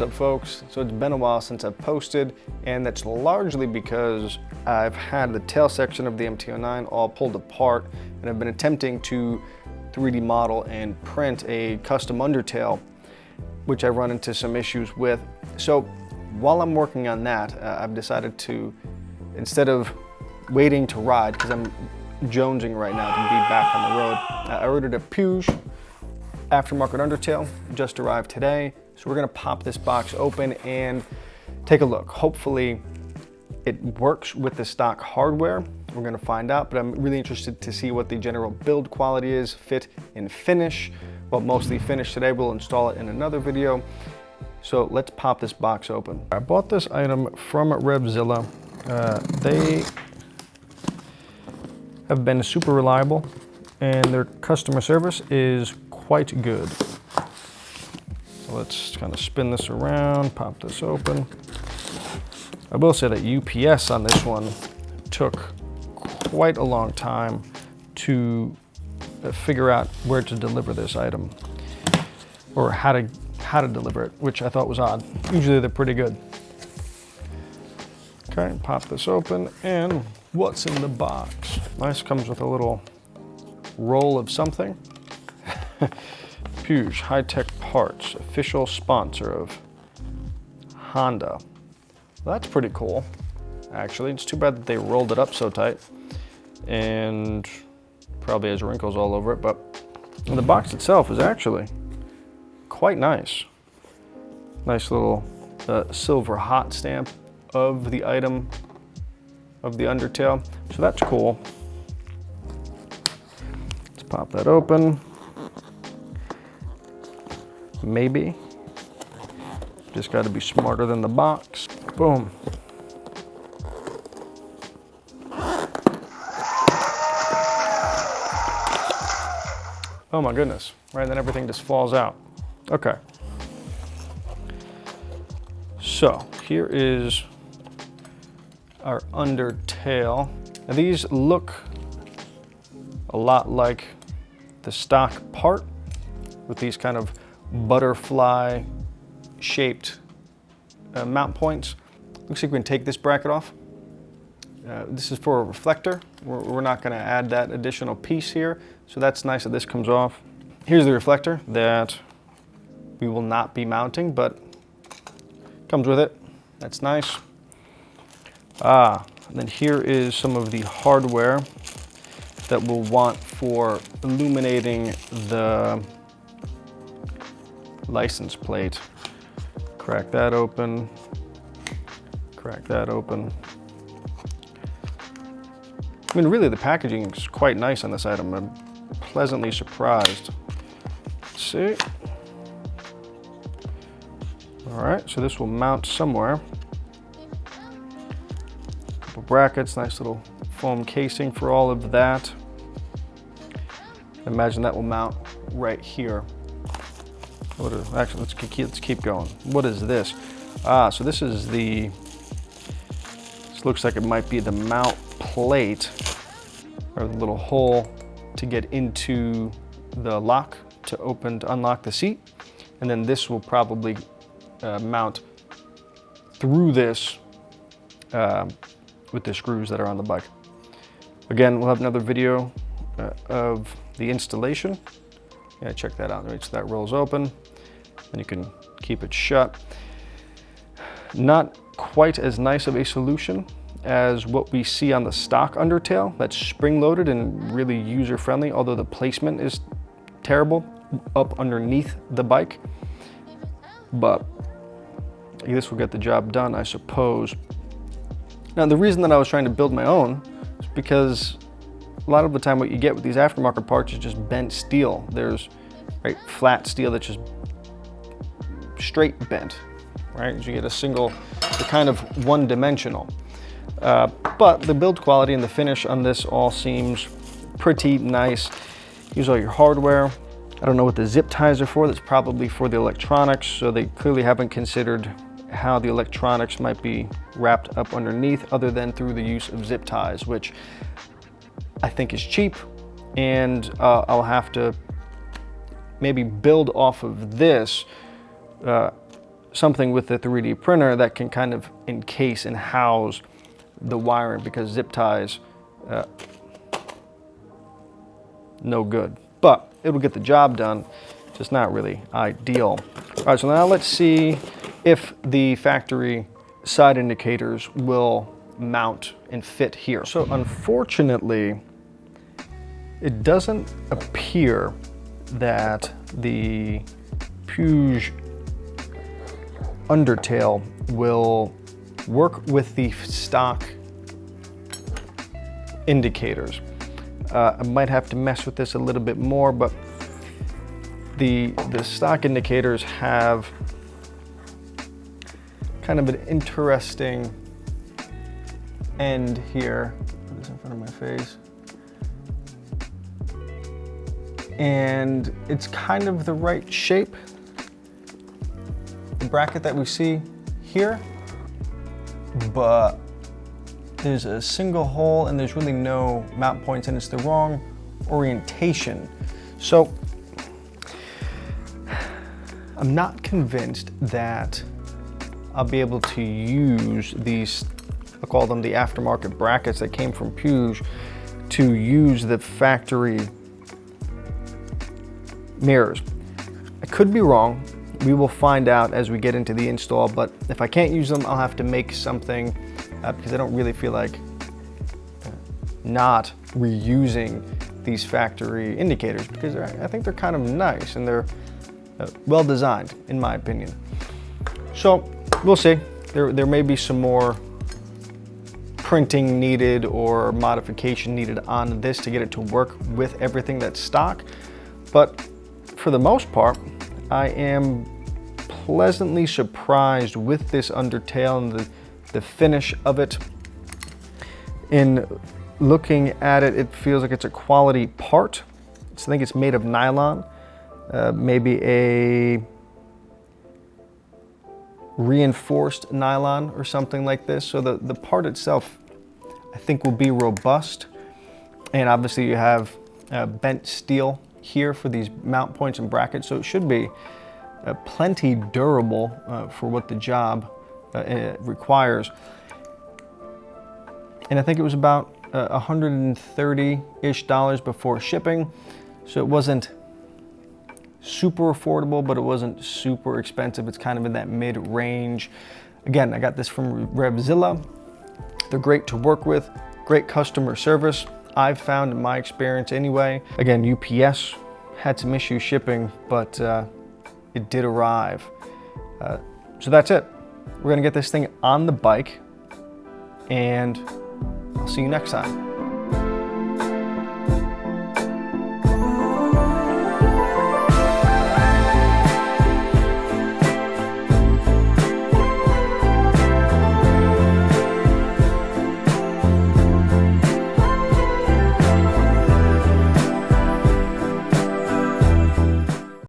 What's up, folks? So it's been a while since I've posted, and that's largely because I've had the tail section of the MT-09 all pulled apart, and I've been attempting to 3D model and print a custom undertail, which I've run into some issues with. So while I'm working on that, I've decided to, instead of waiting to ride, because I'm jonesing right now to be back on the road, I ordered a Puig aftermarket undertail, just arrived today. So we're gonna pop this box open and take a look. Hopefully it works with the stock hardware. We're gonna find out, but I'm really interested to see what the general build quality is, fit and finish. Well, mostly finish today. We'll install it in another video. So let's pop this box open. I bought this item from Revzilla. They have been super reliable and their customer service is quite good. So let's kind of spin this around, pop this open. I will say that UPS on this one took quite a long time to figure out where to deliver this item, or how to deliver it, which I thought was odd. Usually they're pretty good. Okay, pop this open, and what's in the box? Nice, comes with a little roll of something. Puig High-Tech Parts, official sponsor of Honda. Well, that's pretty cool, actually. It's too bad that they rolled it up so tight and probably has wrinkles all over it, but the box itself is actually quite nice. Nice little silver hot stamp of the item, of the undertail. So that's cool. Let's pop that open. Maybe. Just got to be smarter than the box. Boom. Oh my goodness, right? Then everything just falls out. Okay. So here is our undertail. Now these look a lot like the stock part with these kind of butterfly shaped mount points. Looks like we can take this bracket off. This is for a reflector. We're not going to add that additional piece here, so that's nice that this comes off. Here's the reflector that we will not be mounting, but comes with it. That's nice. And then here is some of the hardware that we'll want for illuminating the license plate. Crack that open. Crack that open. I mean, really, the packaging is quite nice on this item. I'm pleasantly surprised. Let's see. All right, so this will mount somewhere. Couple brackets, nice little foam casing for all of that. I imagine that will mount right here. Actually, let's keep going. What is this? So this is this looks like it might be the mount plate, or the little hole to get into the lock to unlock the seat. And then this will probably mount through this with the screws that are on the bike. Again, we'll have another video of the installation. Yeah, check that out. Right, so that rolls open, and you can keep it shut. Not quite as nice of a solution as what we see on the stock undertail. That's spring-loaded and really user-friendly, although the placement is terrible up underneath the bike. But this will get the job done, I suppose. Now, the reason that I was trying to build my own is because a lot of the time what you get with these aftermarket parts is just bent steel. There's flat steel that's just straight bent, right? So you get they're kind of one-dimensional. But the build quality and the finish on this all seems pretty nice. Use all your hardware. I don't know what the zip ties are for. That's probably for the electronics, so they clearly haven't considered how the electronics might be wrapped up underneath other than through the use of zip ties, which I think is cheap, and I'll have to maybe build off of this something with the 3D printer that can kind of encase and house the wiring, because zip ties, no good. But it'll get the job done, just not really ideal. All right, so now let's see if the factory side indicators will mount and fit here. So unfortunately, it doesn't appear that the Puig Undertail will work with the stock indicators. I might have to mess with this a little bit more, but the stock indicators have kind of an interesting end here. Put this in front of my face. And it's kind of the right shape. The bracket that we see here, but there's a single hole and there's really no mount points, and it's the wrong orientation. So I'm not convinced that I'll be able to use these, I'll call them the aftermarket brackets that came from Puig, to use the factory mirrors. I could be wrong. We will find out as we get into the install, but if I can't use them, I'll have to make something because I don't really feel like not reusing these factory indicators, because I think they're kind of nice and they're well designed, in my opinion. So we'll see. There may be some more printing needed or modification needed on this to get it to work with everything that's stock, but for the most part, I am pleasantly surprised with this Undertail and the finish of it. In looking at it, it feels like it's a quality part. I think it's made of nylon, maybe a reinforced nylon or something like this. So the part itself, I think, will be robust. And obviously you have bent steel here for these mount points and brackets, so it should be plenty durable for what the job requires. And I think it was about $130-ish before shipping, so it wasn't super affordable, but it wasn't super expensive. It's kind of in that mid-range. Again, I got this from Revzilla. They're great to work with, great customer service, I've found in my experience anyway. Again, UPS had some issues shipping, but it did arrive. So that's it. We're gonna get this thing on the bike, and I'll see you next time.